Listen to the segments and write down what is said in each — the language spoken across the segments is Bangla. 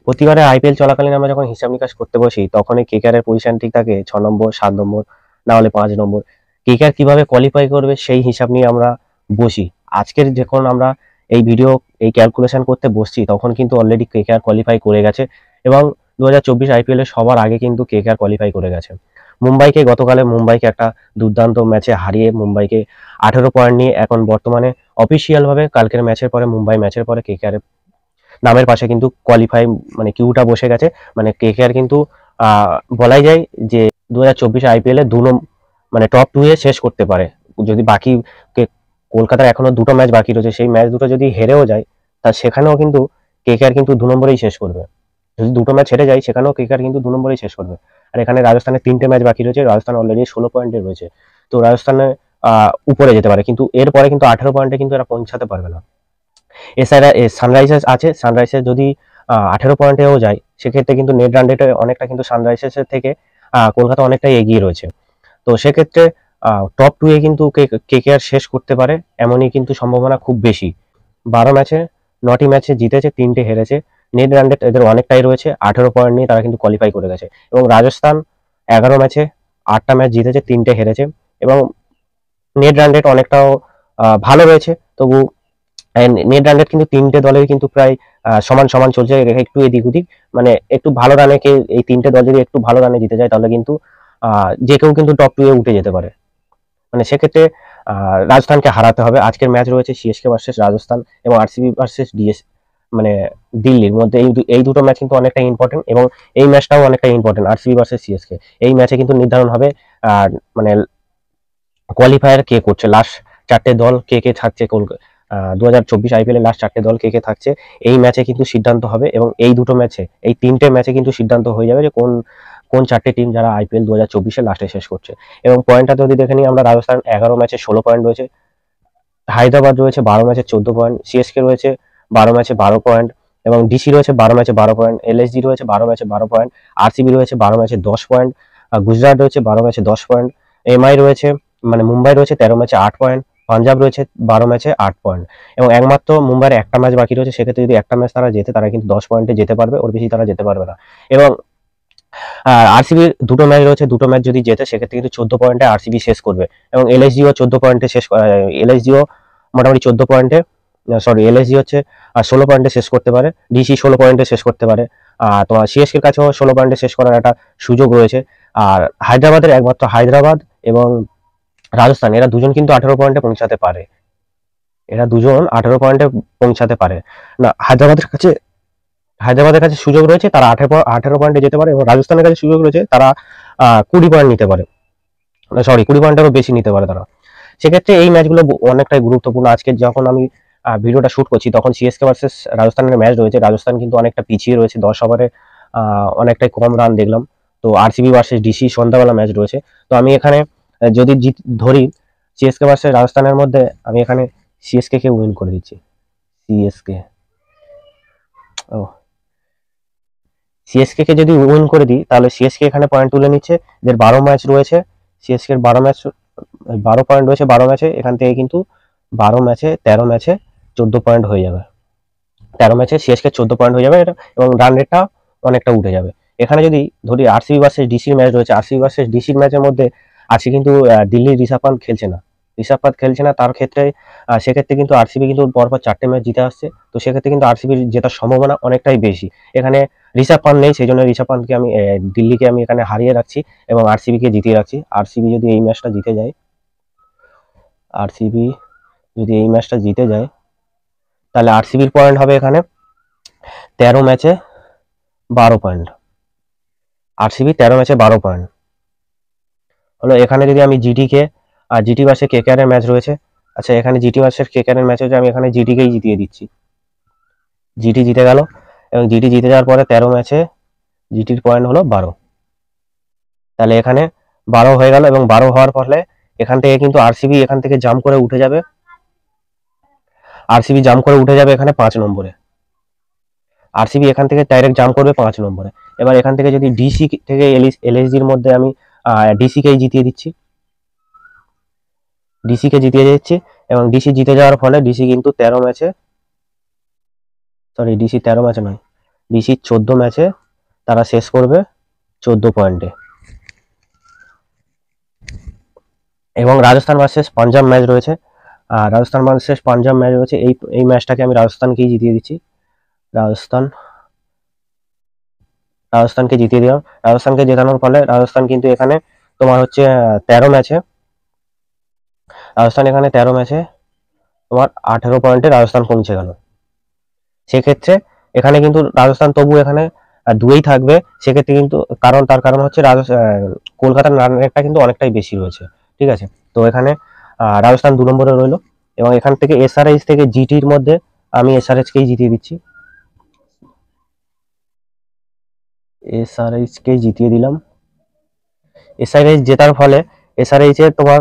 প্রতিবারে আইপিএল চলাকালীন আমরা যখন হিসাব নিকাশ করতে বসি তখনই কেকেআর এর পজিশন ঠিক থাকে 6 নম্বর, 7 নম্বর, না হলে 5 নম্বর। কেকেআর কিভাবে কোয়ালিফাই করবে সেই হিসাব নিয়ে আমরা বসি। আজকের যখন আমরা এই ক্যালকুলেশন করতে বসছি তখন কিন্তু অলরেডি কেকেআর কোয়ালিফাই করে গেছে এবং 2024 আইপিএল এর সবার আগে কিন্তু কেকেআর কোয়ালিফাই করে গেছে। মুম্বাইকে একটা দুর্দান্ত ম্যাচে হারিয়ে মুম্বাইকে 18 পয়েন্ট নিয়ে এখন বর্তমানে অফিসিয়াল ভাবে কালকের ম্যাচের পরে মুম্বাই ম্যাচের পরে কেকেআর নামের পাশে কিন্তু কোয়ালিফাই মানে কিউটা বসে গেছে। মানে কেকেআর কিন্তু বলাই যায় যে 2024 আইপিএল এ মানে টপ 2 এ শেষ করতে পারে। যদি বাকি কলকাতার এখনো 2টো ম্যাচ বাকি রয়েছে, সেই ম্যাচ দুটো যদি হেরেও যায় তা সেখানেও কিন্তু কেকেআর কিন্তু 2 নম্বরেই শেষ করবে। যদি 2টো ম্যাচ হেরে যায় সেখানেও কেকেআর কিন্তু 2 নম্বরেই শেষ করবে। আর এখানে রাজস্থানের 3টে ম্যাচ বাকি রয়েছে, রাজস্থান অলরেডি 16 পয়েন্টে রয়েছে। তো রাজস্থানে উপরে যেতে পারে, কিন্তু এরপরে কিন্তু 18 পয়েন্টে কিন্তু এরা পৌঁছাতে পারবে না। এছাড়া সানরাইজার্স আছে, সানরাইজার্স যদি 18 পয়েন্টেও যায় সেক্ষেত্রে কিন্তু নেট রান রেটে অনেকটা কিন্তু সানরাইজার্সের থেকে কলকাতা অনেকটাই এগিয়ে রয়েছে। তো সেক্ষেত্রে টপ 2 এ কিন্তু কেকেআর শেষ করতে পারে এমনই কিন্তু সম্ভাবনা খুব বেশি। 12 ম্যাচে 9টি ম্যাচে জিতেছে, 3টে হেরেছে। নেট রান রেট এদের অনেকটাই রয়েছে, 18 পয়েন্ট নিয়ে তারা কিন্তু কোয়ালিফাই করে গেছে। এবং রাজস্থান 11 ম্যাচে 8টা ম্যাচ জিতেছে, 3টে হেরেছে এবং নেট রান রেট অনেকটাও ভালো রয়েছে। তবু নেট রান রেট কিন্তু 3টে দলের কিন্তু প্রায় সমান সমান চলছে, একটু এদিক ওদিক। মানে একটু ভালো রানে এই 3টে দল যদি একটু ভালো রানে জিতে যায় তাহলে কিন্তু যে কেউ কিন্তু টপ 2 এ উঠে যেতে পারে। মানে সেক্ষেত্রে রাজস্থানকে হারাতে হবে। আজকের ম্যাচ রয়েছে সিএসকে ভার্সেস রাজস্থান এবং আরসিবি ভার্সেস মানে দিল্লির মধ্যে। এই দুটো ম্যাচ কিন্তু অনেকটা ইম্পর্টেন্ট এবং এই ম্যাচটাও অনেকটা ইম্পর্টেন্ট, আরসিবি ভার্সেস সিএসকে। এই ম্যাচে কিন্তু নির্ধারণ হবে মানে কোয়ালিফায়ার কে করছে, লাস্ট 4টে দল কে কে থাকছে 2024 আইপিএল এর লাস্ট 4টে দল কে কে থাকছে এই ম্যাচে কিন্তু সিদ্ধান্ত হবে। এবং এই 3টে ম্যাচে কিন্তু সিদ্ধান্ত হয়ে যাবে যে কোন কোন 4টে টিম যারা আইপিএল 2024 লাস্টে শেষ করছে। এবং পয়েন্টটা যদি দেখে নিই আমরা, রাজস্থান 11 ম্যাচে 16 পয়েন্ট রয়েছে, হায়দ্রাবাদ রয়েছে 12 ম্যাচে 14 পয়েন্ট, সিএসকে রয়েছে 12 ম্যাচে 12 পয়েন্ট এবং ডিসি রয়েছে 12 ম্যাচে 12 পয়েন্ট, এলএসজি রয়েছে 12 ম্যাচে 12 পয়েন্ট, আরসিবি রয়েছে 12 ম্যাচে 10 পয়েন্ট, গুজরাট রয়েছে 12 ম্যাচে 10 পয়েন্ট, এমআই রয়েছে মানে মুম্বাই রয়েছে 13 ম্যাচে 8 পয়েন্ট, পাঞ্জাব রয়েছে 12 ম্যাচে 8 পয়েন্ট। এবং একমাত্র মুম্বাইয়ের একটা ম্যাচ বাকি রয়েছে, সেক্ষেত্রে যদি একটা ম্যাচ তারা জেতে তারা কিন্তু 10 পয়েন্টে যেতে পারবে, ওর বেশি তারা যেতে পারবে না। এবং আরসিবির 2টো ম্যাচ রয়েছে, 2টো ম্যাচ যদি জেতে সেক্ষেত্রে কিন্তু 14 পয়েন্টে আরসিবি শেষ করবে। এবং এলএসজিও 14 পয়েন্টে এলএসজিও মোটামুটি 14 পয়েন্টে, এলএসজি হচ্ছে 16 পয়েন্টে শেষ করতে পারে, ডিসি 16 পয়েন্টে শেষ করতে পারে। তোমার সিএসকের কাছেও 16 পয়েন্টে শেষ করার একটা সুযোগ রয়েছে। আর একমাত্র হায়দ্রাবাদ এবং রাজস্থান এরা দুজন কিন্তু 18 পয়েন্টে পৌঁছাতে পারে, না হায়দ্রাবাদের কাছে সুযোগ রয়েছে, তারা 18 পয়েন্টে যেতে পারে এবং রাজস্থানের কাছে সুযোগ রয়েছে, তারা 20 পয়েন্ট নিতে পারে, 20 পয়েন্টেরও বেশি নিতে পারে তারা। সেক্ষেত্রে এই ম্যাচগুলো অনেকটাই গুরুত্বপূর্ণ। আজকে যখন আমি ভিডিওটা শুট করছি তখন সিএসকে ভার্সেস রাজস্থানের ম্যাচ রয়েছে, রাজস্থান কিন্তু অনেকটা পিছিয়ে রয়েছে, 10 ওভারে অনেকটাই কম রান দেখলাম। তো আরসিবি ভার্সেস ডিসি সন্ধ্যাবেলা ম্যাচ রয়েছে। তো আমি এখানে যদি ধরি সিএসকে ভার্সেস রাজস্থানের মধ্যে, আমি এখানে সিএসকে কে উইন করে দিচ্ছি। সিএসকে কে যদি উইন করে দিই তাহলে সিএসকে এখানে পয়েন্ট তুলে নিচ্ছে, এদের 12 ম্যাচ রয়েছে, সিএসকে এর 12 পয়েন্ট রয়েছে 12 ম্যাচে, এখান থেকে কিন্তু 13 ম্যাচে 14 পয়েন্ট হয়ে যাবে। 13 ম্যাচে সিএসকে 14 পয়েন্ট হয়ে যাবে এবং রান রেটটা অনেকটা উঠে যাবে। এখানে যদি ধরি আরসিবি ভার্সেস ডিসির ম্যাচ রয়েছে, আরসিবি ভার্সেস ডিসির ম্যাচের মধ্যে আজকে কিন্তু দিল্লির ঋষভ পান্ত খেলছে না, তার ক্ষেত্রে সেক্ষেত্রে কিন্তু আরসিবি কিন্তু পরপর 4টে ম্যাচ জিতে আসছে। তো সেক্ষেত্রে কিন্তু আরসিবির জেতার সম্ভাবনা অনেকটাই বেশি। এখানে ঋষভ পান্ত নেই, সেই জন্য ঋষভ পান্তকে আমি দিল্লিকে আমি এখানে হারিয়ে রাখছি এবং আরসিবি কে জিতিয়ে রাখছি। আরসিবি যদি এই ম্যাচটা জিতে যায় তাহলে আরসিবির পয়েন্ট হবে এখানে 13 ম্যাচে 12 পয়েন্ট, আরসিবি 13 ম্যাচে 12 পয়েন্ট হলো। এখানে যদি আমি জিটি ভার্সেস কেকেআর এর ম্যাচ রয়েছে, আচ্ছা এখানে জিটি ভার্সেস কেকেআর এর ম্যাচ হচ্ছে, আমি এখানে জিটিকেই জিতিয়ে দিচ্ছি। জিটি জিতে গেল এবং জিটি জিতে যাওয়ার পরে 13 ম্যাচে জিটির পয়েন্ট হলো 12। তাহলে এখানে 12 হয়ে গেল এবং 12 হওয়ার ফলে এখান থেকে কিন্তু আরসিবি এখান থেকে জাম্প করে উঠে যাবে, এখানে 5 নম্বরে। আরসিবি এখান থেকে ডাইরেক্ট জাম্প করবে 5 নম্বরে। এবার এখান থেকে যদি ডিসি থেকে এলএসজির মধ্যে আমি ডিসিকেই জিতিয়ে দিচ্ছি, এবং ডিসি জিতে যাওয়ার ফলে ডিসি কিন্তু 13 ম্যাচে নয়, ডিসি 14 ম্যাচে তারা শেষ করবে 14 পয়েন্টে। এবং রাজস্থান ভার্সেস পাঞ্জাব ম্যাচ রয়েছে, আর রাজস্থান ভার্সেস পাঞ্জাব ম্যাচ রয়েছে। এই ম্যাচটাকে আমি রাজস্থানকেই জিতিয়ে দিচ্ছি। রাজস্থানকে জিতিয়ে দিলাম। রাজস্থানকে জেতানোর ফলে রাজস্থান কিন্তু এখানে তোমার হচ্ছে 13 ম্যাচে, রাজস্থান এখানে 13 ম্যাচে তোমার 18 পয়েন্টে রাজস্থান পৌঁছে গেল। সেক্ষেত্রে এখানে কিন্তু রাজস্থান তবু এখানে দুয়েই থাকবে। সেক্ষেত্রে কিন্তু তার কারণ হচ্ছে কলকাতার রান রেটটা কিন্তু অনেকটাই বেশি রয়েছে, ঠিক আছে। তো এখানে রাজস্থান 2 নম্বরে রইলো। এবং এখান থেকে এসআরএইচ থেকে জিটির মধ্যে আমি এসআরএইচকেই জিতিয়ে দিচ্ছি, এসআরএইচকেই জিতিয়ে দিলাম। এসআরএইচ জেতার ফলে এসআরএইচ এর তোমার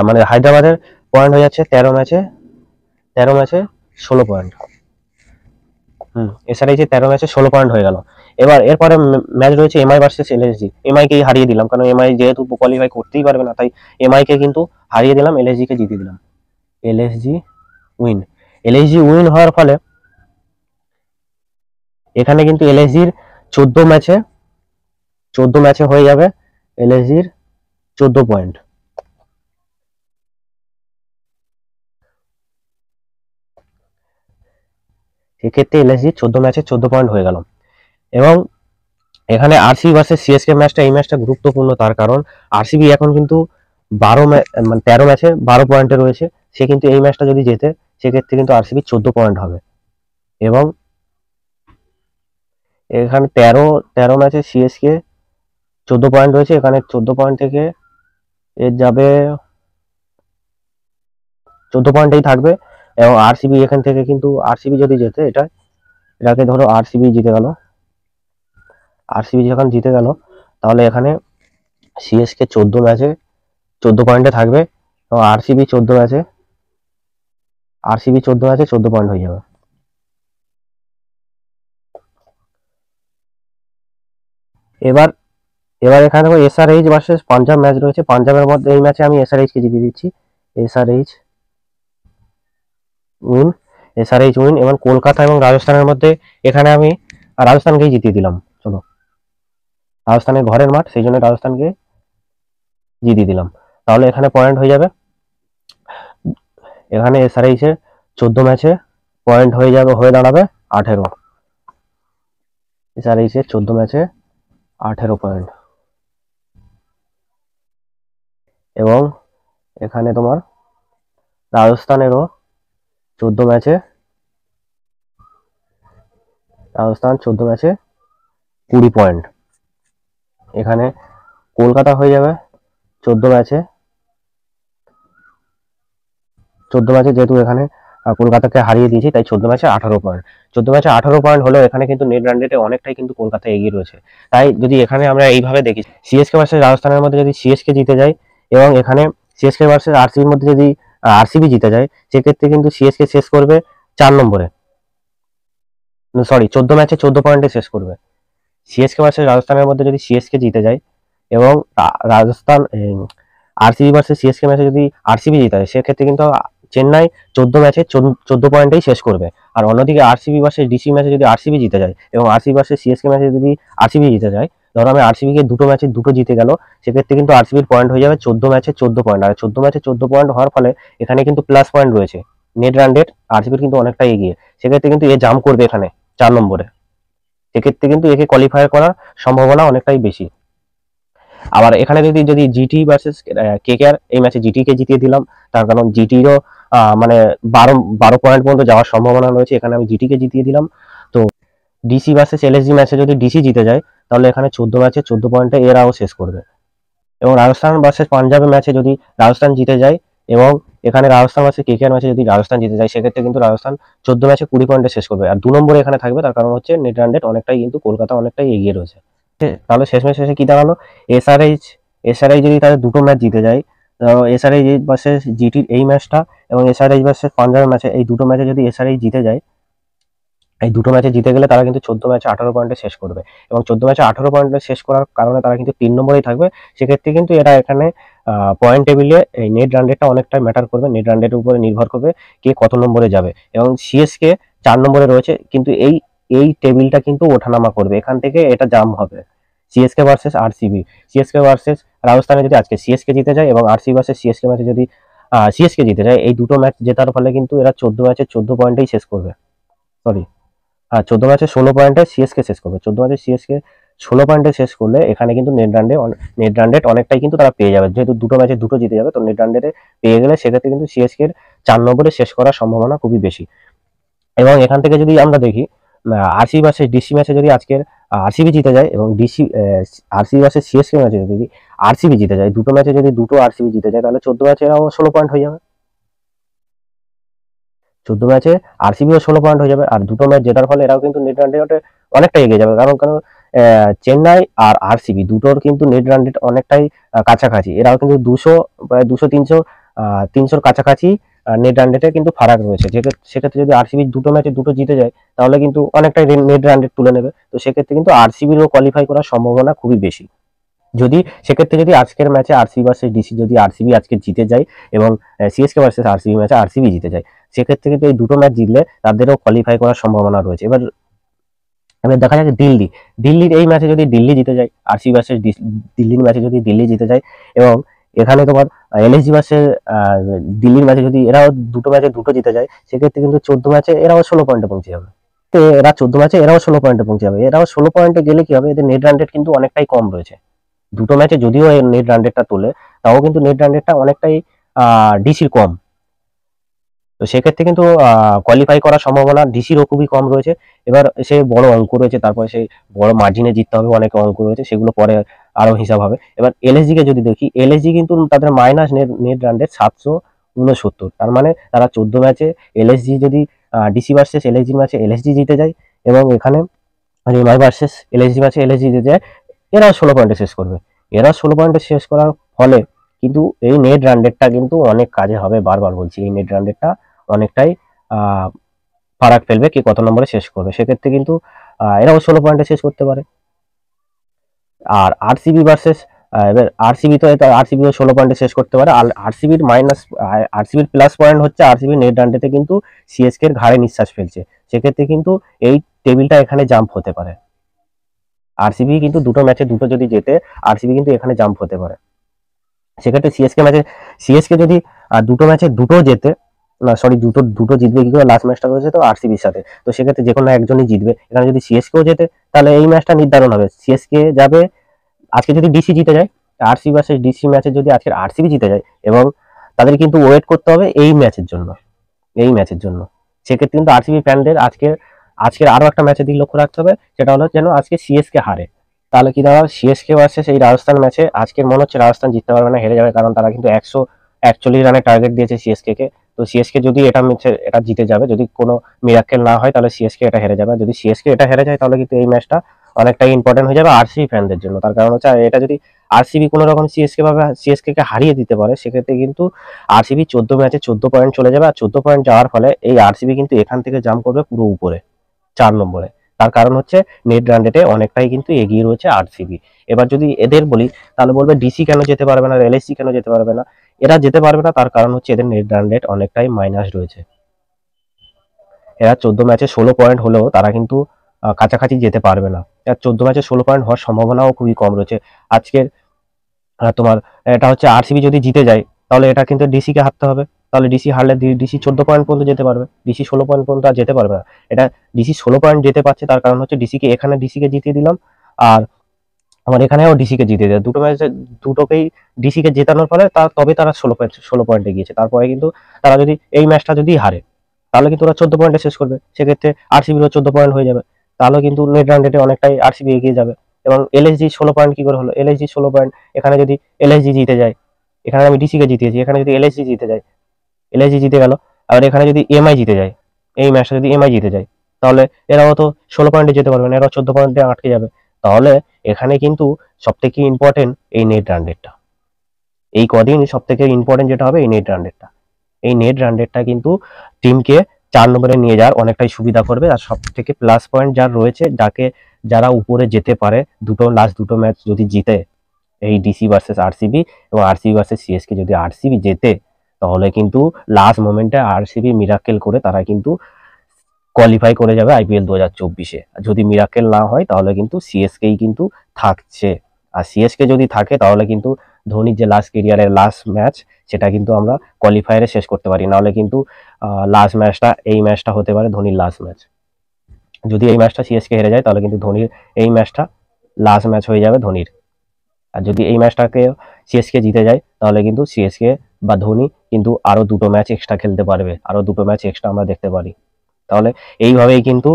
মানে হায়দ্রাবাদের পয়েন্ট হয়ে যাচ্ছে 13 ম্যাচে 16 পয়েন্ট। এসআরএইচ 13 ম্যাচে 16 পয়েন্ট হয়ে গেল। এবার এরপরে ম্যাচ রয়েছে এমআই ভার্সেস এলএসজি। এমআই কেই হারিয়ে দিলাম, কারণ এমআই যেহেতু কোয়ালিফাই করতেই পারবে না, তাই এমআই কে কিন্তু হারিয়ে দিলাম, এলএসজি কে জিতিয়ে দিলাম। এলএসজি উইন হওয়ার ফলে এখানে কিন্তু এলএসজির 14 ম্যাচে হয়ে যাবে এলএসজির 14 পয়েন্ট। সেক্ষেত্রে এলএসজি 14 ম্যাচে 14 পয়েন্ট হয়ে গেল। এবং এখানে আরসিবি ভার্সেস সিএসকে ম্যাচটা, এই ম্যাচটা গুরুত্বপূর্ণ, তার কারণ আরসিবি এখন কিন্তু 13 ম্যাচে 12 পয়েন্টে রয়েছে। সে কিন্তু এই ম্যাচটা যদি জেতে, সেক্ষেত্রে কিন্তু আরসিবি 14 পয়েন্ট হবে। এবং এখানে 13 ম্যাচে সিএসকে 14 পয়েন্ট রয়েছে, এখানে 14 পয়েন্ট থেকে এর যাবে 14 পয়েন্টেই থাকবে। এবং আরসিবি এখান থেকে কিন্তু আরসিবি যদি জেতে, এটাকে ধরো আরসিবি জিতে গেল, আরসিবি যখন জিতে গেল, তাহলে এখানে সিএসকে 14 ম্যাচে 14 পয়েন্টে থাকবে এবং আরসিবি 14 ম্যাচে 14 পয়েন্ট হয়ে যাবে। এবার এখানে দেখো এসআরএইচ ভার্সেস পাঞ্জাব ম্যাচ রয়েছে। পাঞ্জাবের মধ্যে এই ম্যাচে আমি এসআরএইচ কে জিতিয়ে দিচ্ছি, এসআরএইচ উইন। এবং কলকাতা এবং রাজস্থানের মধ্যে এখানে আমি রাজস্থানকেই জিতিয়ে দিলাম। চলো, রাজস্থানের ঘরের মাঠ, সেই জন্য রাজস্থানকে জিতিয়ে দিলাম। তাহলে এখানে পয়েন্ট হয়ে যাবে, এখানে এসআরএইচ এর 14 ম্যাচে পয়েন্ট হয়ে দাঁড়াবে 18। এসআরএইচ এর 14 ম্যাচে 18 পয়েন্ট। এবং এখানে তোমার রাজস্থানেরও 14 ম্যাচে 20 পয়েন্ট। এখানে কলকাতা হয়ে যাবে 14 ম্যাচে, যেহেতু এখানে কলকাতাকে হারিয়ে দিয়েছি, তাই 14 ম্যাচে 18 পয়েন্ট। 14 ম্যাচে 18 পয়েন্ট হলেও এখানে কিন্তু নেট রান রেটে অনেকটাই কিন্তু কলকাতা এগিয়ে রয়েছে। তাই যদি এখানে আমরা এইভাবে দেখি, সিএসকে ভার্সেস রাজস্থানের মধ্যে যদি সিএসকে জিতে যায়, এবং এখানে সিএসকে ভার্সেস আরসিবির মধ্যে যদি আরসিবি জিতে যায়, সেক্ষেত্রে কিন্তু সিএসকে শেষ করবে 4 নম্বরে, 14 ম্যাচে 14 পয়েন্টে শেষ করবে। সিএসকে ভার্সেস রাজস্থানের মধ্যে যদি সিএসকে জিতে যায় এবং রাজস্থান আরসিবি ভার্সেস সিএসকে ম্যাচে যদি আরসিবি জিতে যায়, সেক্ষেত্রে কিন্তু চেন্নাই 14 ম্যাচে 14 পয়েন্টেই শেষ করবে। আর অন্যদিকে আরসিবি ভার্সেস ডিসি ম্যাচে যদি আরসিবি জিতে যায় এবং আরসিবি ভার্সেস সিএসকে ম্যাচে যদি আরসিবি জিতে যায়, ধরো আমি আরসিবিকে দুটো ম্যাচে দুটো জিতে গেল, সেক্ষেত্রে কিন্তু আরসিবির পয়েন্ট হয়ে যাবে 14 ম্যাচে 14 পয়েন্ট। আর 14 ম্যাচে 14 পয়েন্ট হওয়ার ফলে এখানে কিন্তু প্লাস পয়েন্ট রয়েছে, নেট রান রেট আরসিবির কিন্তু অনেকটাই এগিয়ে। সেক্ষেত্রে কিন্তু এ জাম্প করবে এখানে 4 নম্বরে, সেক্ষেত্রে কিন্তু একে কোয়ালিফাই করার সম্ভাবনা অনেকটাই বেশি। আবার এখানে যদি জিটি ভার্সেস কেকেআর, এই ম্যাচে জিটি কে জিতিয়ে দিলাম, তার কারণ জিটিরও মানে 12 পয়েন্ট পর্যন্ত যাওয়ার সম্ভাবনা রয়েছে, এখানে আমি জিটি কে জিতিয়ে দিলাম। তো ডিসি ভার্সেস এলএসজি ম্যাচে যদি ডিসি জিতে যায়, তাহলে এখানে 14 ম্যাচে 14 পয়েন্টে এরাও শেষ করবে। এবং রাজস্থান ভার্সেস পাঞ্জাবের ম্যাচে যদি রাজস্থান জিতে যায় এবং এখানে রাজস্থান ভার্সেস কেকেআর ম্যাচে যদি রাজস্থান জিতে যায়, সেক্ষেত্রে কিন্তু রাজস্থান 14 ম্যাচে 20 পয়েন্টে শেষ করবে। আর 2 নম্বরে এখানে থাকবে, তার কারণ হচ্ছে নেট রান রেট অনেকটাই কিন্তু কলকাতা অনেকটাই এগিয়ে রয়েছে। তাহলে শেষে কি দাঁড়ালো, এসআরএইচ যদি তাদের দুটো ম্যাচ জিতে যায়, এসআরএইচ ভার্সেস জিটির এই ম্যাচটা এবং এসআরএইচ ভার্সেস পাঞ্জাবের ম্যাচে, এই দুটো ম্যাচে যদি এসআরএইচ জিতে যায়, এই দুটো ম্যাচে জিতে গেলে তারা কিন্তু 14 ম্যাচে 18 পয়েন্টে শেষ করবে। এবং 14 ম্যাচে 18 পয়েন্টে শেষ করার কারণে তারা কিন্তু 3 নম্বরেই থাকবে। সেক্ষেত্রে কিন্তু এরা এখানে পয়েন্ট টেবিলে এই নেট রান রেটটা অনেকটাই ম্যাটার করবে, নেট রান রেটের উপরে নির্ভর করবে কে কত নম্বরে যাবে। এবং সিএসকে 4 নম্বরে রয়েছে, কিন্তু এই এই টেবিলটা কিন্তু ওঠানামা করবে, এখান থেকে এটা জাম্প হবে। CSK versus RCB, CSK versus রাজস্থানে যদি আজকে সিএসকে জিতে যায় এবং আরসিবি ভার্সেস সিএসকে ম্যাচে যদি সিএসকে জিতে যায়, এই দুটো ম্যাচ জেতার ফলে কিন্তু এরা 14 ম্যাচে 14 পয়েন্টেই শেষ করবে। সরি, 14 ম্যাচে 16 পয়েন্টে সিএসকে শেষ করবে। 14 ম্যাচে সিএসকে 16 পয়েন্টে শেষ করলে এখানে কিন্তু নেট রান রেট অনেকটাই কিন্তু তারা পেয়ে যাবে, যেহেতু দুটো ম্যাচে দুটো জিতে যাবে, তো নেট রান রেটে পেয়ে গেলে সেক্ষেত্রে কিন্তু সিএসকে এর 4 নম্বরে শেষ করার সম্ভাবনা খুবই বেশি। এবং এখান থেকে যদি আমরা দেখি আরসিবি ভার্সেস ডিসি ম্যাচে যদি আজকের আরসিবি জিতে যায় এবং আরসিবি ভার্সেস সিএসকে ম্যাচে যদি আরসিবি জিতে যায়, দুটো ম্যাচে যদি দুটো আরসিবি জিতে যায়, তাহলে 14 ম্যাচে এরাও 16 পয়েন্ট হয়ে যাবে। 14 ম্যাচে আরসিবিও 16 পয়েন্ট হয়ে যাবে, আর দুটো ম্যাচ জেতার ফলে এরাও কিন্তু নেট রান রেটে অনেকটা এগিয়ে যাবে। কারণ কারণ চেন্নাই আর আরসিবি দুটোর কিন্তু নেট রান রেট অনেকটাই কাছাকাছি, এরাও কিন্তু 200 প্রায় 200-300-300-র কাছাকাছি নেট রান রেটে কিন্তু ফারাক রয়েছে। সেক্ষেত্রে যদি আরসিবি দুটো ম্যাচে দুটো জিতে যায়, তাহলে কিন্তু অনেকটাই নেট রান রেট তুলে নেবে। তো সেক্ষেত্রে কিন্তু আরসিবিরও কোয়ালিফাই করার সম্ভাবনা খুবই বেশি। সেক্ষেত্রে যদি আজকের ম্যাচে আরসিবি ভার্সেস ডিসি যদি আরসিবি আজকে জিতে যায় এবং সিএসকে ভার্সেস আরসিবি ম্যাচে আরসিবি জিতে যায়, সেক্ষেত্রে কিন্তু এই দুটো ম্যাচ জিতলে তাদেরও কোয়ালিফাই করার সম্ভাবনা রয়েছে। এবার দেখা যাচ্ছে দিল্লির এই ম্যাচে যদি দিল্লি জিতে যায়, আরসিবি ভার্সেস দিল্লির ম্যাচে যদি দিল্লি জিতে যায় এবং এখানে তোমার এলএসজি ভার্সেস দিল্লির ম্যাচে যদি এরাও দুটো ম্যাচে দুটো জিতে যায়, সেক্ষেত্রে কিন্তু 14 ম্যাচে এরাও 16 পয়েন্টে পৌঁছে যাবে। তো এরা 14 ম্যাচে এরাও 16 পয়েন্টে পৌঁছে যাবে। এরাও 16 পয়েন্টে গেলে কি হবে, এদের নেট রান রেট কিন্তু অনেকটাই কম রয়েছে। দুটো ম্যাচে যদিও নেট রান রেটটা তোলে, তাও কিন্তু নেট রান রেটটা অনেকটাই ডিসির কম। তো সেক্ষেত্রে কিন্তু কোয়ালিফাই করার সম্ভাবনা ডিসিরও খুবই কম রয়েছে। এবার সে বড় অঙ্ক রয়েছে, তারপরে সেই বড় মার্জিনে জিততে হবে, অনেক অঙ্ক রয়েছে, সেগুলো পরে আরো হিসাব হবে। এবার এলএসজি কে যদি দেখি, এলএসজি কিন্তু তাদের মাইনাস নেট রান রেট 769, তার মানে তারা 14 ম্যাচে এলএসজি যদি ডিসি ভার্সেস এলএসজি ম্যাচে এলএসজি জিতে যায় এবং এখানে রিমাই ভার্সেস এলএসজি ম্যাচে এলএসজি জিতে যায়, এরাও 16 পয়েন্টে শেষ করবে। এরা 16 পয়েন্টে শেষ করার ফলে কিন্তু এই নেট রান রেটটা কিন্তু অনেক কাজে হবে। বারবার বলছি, এই নেট রান রেটটা অনেকটাই ফারাক ফেলবে কে কত নম্বরে শেষ করবে। সেক্ষেত্রে কিন্তু এরাও 16 পয়েন্টে শেষ করতে পারে। আর আরসিবি ভার্সেস এবার আরসিবিও 16 পয়েন্টে শেষ করতে পারে। আর আরসিবির প্লাস পয়েন্ট হচ্ছে আরসিবি নেট রান রেটে কিন্তু সিএসকে এর ঘাড়ে নিঃশ্বাস ফেলছে। সেক্ষেত্রে কিন্তু এই টেবিলটা এখানে জাম্প হতে পারে। আরসিবি কিন্তু দুটো ম্যাচে দুটো যদি জেতে, আরসিবি কিন্তু এখানে জাম্প হতে পারে। সেক্ষেত্রে সিএসকে যদি দুটো ম্যাচে দুটো জেতে, না সরি, দুটো জিতবে কি করে, লাস্ট ম্যাচটা রয়েছে তো আরসিবির সাথে, তো সেক্ষেত্রে যে কোনো একজনই জিতবে। এখানে যদি সিএসকেও জেতে, তাহলে এই ম্যাচটা নির্ধারণ হবে। সিএসকে যাবে আজকে যদি ডিসি জিতে যায়, আরসিবি ভার্সেস ডিসি ম্যাচে যদি আজকের আরসিবি জিতে যায়, এবং তাদের কিন্তু ওয়েট করতে হবে এই ম্যাচের জন্য। সেক্ষেত্রে কিন্তু আরসিবি ফ্যানদের আজকের আরো একটা ম্যাচের দিকে লক্ষ্য রাখতে হবে, সেটা হলো যেন আজকে সিএসকে হারে। তাহলে কি দাঁড়াবে, সিএসকে ভার্সেস এই রাজস্থান ম্যাচে আজকের মনে হচ্ছে রাজস্থান জিততে পারবে না, হেরে যাবে। কারণ তারা কিন্তু 141 রানের টার্গেট দিয়েছে সিএসকে কে। তো সিএসকে যদি এটা জিতে যাবে, যদি কোনো মিরাক্কেল না হয়, তাহলে সিএসকে এটা হেরে যাবে। যদি সিএসকে এটা হেরে যায়, তাহলে কিন্তু এই ম্যাচটা অনেকটাই ইম্পর্টেন্ট হয়ে যাবে আরসিবি ফ্যানদের জন্য। তার কারণ হচ্ছে এটা যদি আরসিবি কোনো রকম সিএসকে কে হারিয়ে দিতে পারে, সেক্ষেত্রে কিন্তু আরসিবি 14 ম্যাচে 14 পয়েন্ট চলে যাবে। আর 14 পয়েন্ট যাওয়ার ফলে এই আরসিবি কিন্তু এখান থেকে জাম্প করবে পুরো উপরে 4 নম্বরে। তার কারণ হচ্ছে নেট রান রেটে অনেকটাই কিন্তু এগিয়ে রয়েছে আরসিবি। এবার যদি এদের বলি, তাহলে বলবে ডিসি কেন যেতে পারবে না, এলএসজি কেন যেতে পারবে না। এরা যেতে পারবে না, তার কারণ হচ্ছে এদের নেট রান রেট অনেকটাই মাইনাস রয়েছে। এরা 14 ম্যাচে 16 পয়েন্ট হলেও তারা কিন্তু কাছাকাছি যেতে পারবে না। 14 ম্যাচে 16 পয়েন্ট হওয়ার সম্ভাবনাও খুবই কম রয়েছে। আজকের তোমার এটা হচ্ছে আরসিবি যদি জিতে যায়, তাহলে এটা কিন্তু ডিসি কে হারতে হবে। তাহলে ডিসি হারলে ডিসি 14 পয়েন্ট পর্যন্ত যেতে পারবে, ডিসি 16 পয়েন্ট পর্যন্ত আর যেতে পারবে না। এটা ডিসি 16 পয়েন্ট যেতে পারছে, তার কারণ হচ্ছে ডিসিকে জিতিয়ে দিলাম, আর আমার এখানেও ডিসিকে জিতিয়ে দেয়। দুটো ম্যাচে দুটোকেই ডিসিকে জেতানোর ফলে তবে তারা 16 পয়েন্টে গিয়েছে। তারপরে কিন্তু তারা যদি এই ম্যাচটা যদি হারে, তাহলে কিন্তু ওরা 14 পয়েন্টে শেষ করবে। সেক্ষেত্রে আরসিবিরও 14 পয়েন্ট হয়ে যাবে, তাহলে কিন্তু নেট রান রেটে অনেকটাই আরসিবি এগিয়ে যাবে। এবং এলএসজি 16 পয়েন্ট কি করে হলো, এলএসজি 16 পয়েন্ট, এখানে যদি এলএসজি জিতে যায়, এখানে আমি ডিসিকে জিতিয়েছি, এখানে যদি এলএসজি জিতে যায়, এলএসজি জিতে গেল। আর এখানে যদি এমআই জিতে যায়, এই ম্যাচটা যদি এমআই জিতে যায়, তাহলে এরাও তো 16 পয়েন্টে যেতে পারবে না, এরাও 14 পয়েন্টে আটকে যাবে। তাহলে এখানে কিন্তু সব থেকে ইম্পর্টেন্ট এই নেট রান রেটটা। এই কদিন সব থেকে ইম্পর্টেন্ট যেটা হবে এই নেট রান রেটটা। এই নেট রান রেটটা কিন্তু টিমকে 4 নম্বরে নিয়ে যাওয়ার অনেকটাই সুবিধা করবে। আর সব থেকে প্লাস পয়েন্ট যার রয়েছে, যারা উপরে যেতে পারে, লাস্ট দুটো ম্যাচ যদি জিতে, এই ডিসি ভার্সেস আরসিবি এবং আরসিবি ভার্সেস সিএসকে, যদি আরসিবি জেতে, তাহলে কিন্তু লাস্ট মোমেন্টে আরসিবি মিরাক্কেল করে তারা কিন্তু কোয়ালিফাই করে যাবে আইপিএল 2024-এ। যদি মিরাকেল না হয় তাহলে কিন্তু সিএসকেই কিন্তু থাকছে। আর সিএসকে যদি থাকে তাহলে কিন্তু ধোনির যে লাস্ট কেরিয়ারের লাস্ট ম্যাচ সেটা কিন্তু আমরা কোয়ালিফায়ারে শেষ করতে পারি, নাহলে কিন্তু লাস্ট ম্যাচটা এই ম্যাচটা হতে পারে ধোনির লাস্ট ম্যাচ। যদি এই ম্যাচটা সিএসকে হেরে যায় তাহলে কিন্তু ধোনির এই ম্যাচটা লাস্ট ম্যাচ হয়ে যাবে ধোনির। আর যদি এই ম্যাচটাকে সিএসকে জিতে যায় তাহলে কিন্তু সিএসকে বা ধোনি কিন্তু আরো 2টো ম্যাচ এক্সট্রা খেলতে পারবে, আরো 2টো ম্যাচ এক্সট্রা আমরা দেখতে পারি। তাহলে এইভাবেই কিন্তু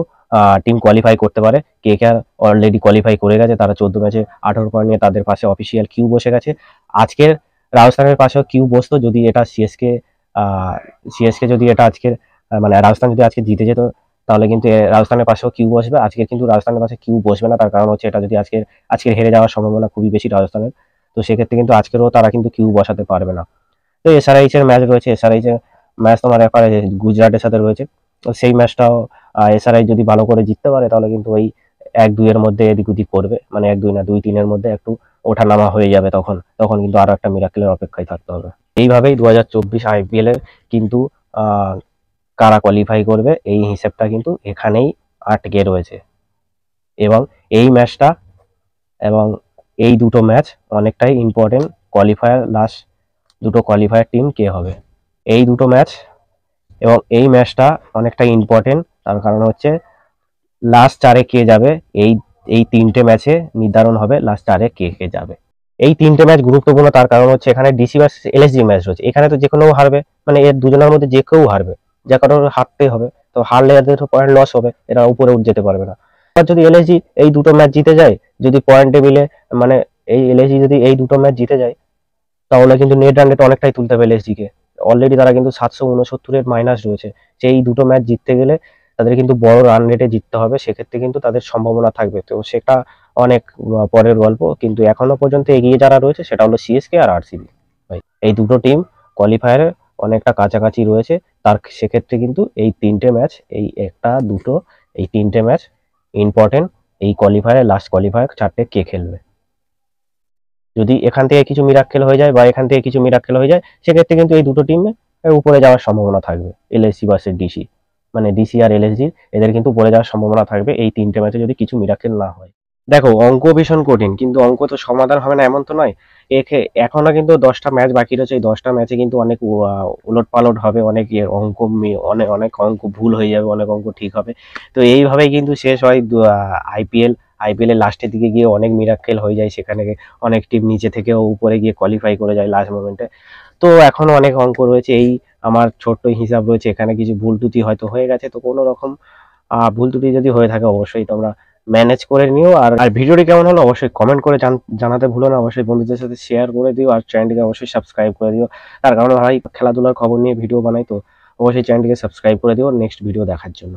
টিম কোয়ালিফাই করতে পারে। কেকেআর অলরেডি কোয়ালিফাই করে গেছে, তারা 14 ম্যাচে 18 পয়েন্ট নিয়ে তাদের পাশে অফিসিয়াল কিউ বসে গেছে। আজকের রাজস্থানের পাশেও কিউ বসতো যদি এটা সিএসকে যদি এটা আজকের মানে রাজস্থান যদি আজকে জিতে যেত তাহলে কিন্তু রাজস্থানের পাশেও কিউ বসবে। আজকে কিন্তু রাজস্থানের পাশে কিউ বসবে না, তার কারণ হচ্ছে এটা যদি আজকের হেরে যাওয়ার সম্ভাবনা খুবই বেশি রাজস্থানের। তো সেক্ষেত্রে কিন্তু আজকেরও তারা কিন্তু কিউ বসাতে পারবে না। তো এসআরএইচ এর ম্যাচ রয়েছে, এসআরএইচ এর ম্যাচ তোমার এপারে গুজরাটের সাথে রয়েছে। তো সেই ম্যাচটাও এসআরআই যদি ভালো করে জিততে পারে তাহলে কিন্তু ওই 1-2 এর মধ্যে এদিক ওদিক করবে, মানে 1-2 না 2-3 এর মধ্যে একটু ওঠানামা হয়ে যাবে। তখন কিন্তু আরো একটা মিরাকেলের অপেক্ষায় থাকতে হবে। এইভাবেই 2024 আইপিএল এর কিন্তু আহ কারা কোয়ালিফাই করবে এই হিসেবটা কিন্তু এখানেই আটকে রয়েছে। এবং এই ম্যাচটা এবং এই দুটো ম্যাচ অনেকটাই ইম্পর্টেন্ট। কোয়ালিফায়ার লাস্ট দুটো কোয়ালিফায়ার টিম কে হবে, এই দুটো ম্যাচ এবং এই ম্যাচটা অনেকটা ইম্পর্টেন্ট। তার কারণ হচ্ছে লাস্ট 4-এ কে যাবে, এই এই 3টে ম্যাচে নির্ধারণ হবে লাস্ট 4-এ কে কে যাবে। এই 3টে ম্যাচ গুরুত্বপূর্ণ, তার কারণ হচ্ছে এখানে ডিসি ভার্সেস এলএসজি ম্যাচ রয়েছে। এখানে তো যে কোনো হারবে, মানে এর দুজনের মধ্যে যে কেউ হারবে, যে কারোর হারতেই হবে। তো হারলে এদের পয়েন্ট লস হবে, এরা উপরে উঠে যেতে পারবে না। আর যদি এলএসজি এই দুটো ম্যাচ জিতে যায়, যদি পয়েন্ট টেবিলে মানে এই এলএসজি যদি এই দুটো ম্যাচ জিতে যায় তাহলে কিন্তু নেট রান রেট অনেকটাই তুলতে হবে এলএসজি কে। অলরেডি তারা কিন্তু 769 মাইনাস রয়েছে। সেই দুটো ম্যাচ জিততে গেলে তাদের কিন্তু বড় রান রেটে জিততে হবে, সেক্ষেত্রে কিন্তু তাদের সম্ভাবনা থাকবে। তো সেটা অনেক পরের গল্প, কিন্তু এখনো পর্যন্ত এগিয়ে যারা রয়েছে সেটা হলো সিএসকে আর আরসিবি। এই দুটো টিম কোয়ালিফায়ারে অনেকটা কাছাকাছি রয়েছে। সেক্ষেত্রে কিন্তু এই 3টে ম্যাচ, এই একটা দুটো এই 3টে ম্যাচ ইম্পর্টেন্ট। এই কোয়ালিফায়ারে লাস্ট কোয়ালিফায়ার 4টে কে খেলবে, যদি এখান থেকে কিছু মিরাক্কেল হয়ে যায় বা এখান থেকে কিছু মিরাক্কেল হয়ে যায় সেক্ষেত্রে কিন্তু এই দুটো টিমে উপরে যাওয়ার সম্ভাবনা থাকবে। এলএসজি ভার্সেস ডিসি, মানে ডিসি আর এলএসজি এদের কিন্তু উপরে যাওয়ার সম্ভাবনা থাকবে এই 3টে ম্যাচে যদি কিছু মিরাক্কেল না হয়। দেখো অঙ্ক ভীষণ কঠিন, কিন্তু অঙ্ক তো সমাধান হবে না এমন তো নয়। এখনো কিন্তু 10টা ম্যাচ বাকি রয়েছে। এই 10টা ম্যাচে কিন্তু অনেক উলট পালট হবে, অনেক অনেক অনেক অঙ্ক ভুল হয়ে যাবে, অনেক অঙ্ক ঠিক হবে। তো এইভাবেই কিন্তু শেষ হয় আইপিএল এর লাস্টের দিকে গিয়ে অনেক মিরাক্কেল হয়ে যায়, সেখানে অনেক টিম নিচে থেকেও উপরে গিয়ে কোয়ালিফাই করে যায় লাস্ট মোমেন্টে। তো এখনো অনেক অঙ্ক রয়েছে, এই আমার ছোট্ট হিসাব রয়েছে, এখানে কিছু ভুল ত্রুটি হয়তো হয়ে গেছে। তো কোনো রকম ভুল ত্রুটি যদি হয়ে থাকে অবশ্যই তোমরা ম্যানেজ করে নিও। আর ভিডিওটি কেমন হলো অবশ্যই কমেন্ট করে জানাতে ভুলো না। অবশ্যই বন্ধুদের সাথে শেয়ার করে দিও আর চ্যানেলটিকে অবশ্যই সাবস্ক্রাইব করে দিও। তার কারণ ভাই খেলাধুলার খবর নিয়ে ভিডিও বানাই, তো অবশ্যই চ্যানেলটিকে সাবস্ক্রাইব করে দিও নেক্সট ভিডিও দেখার জন্য।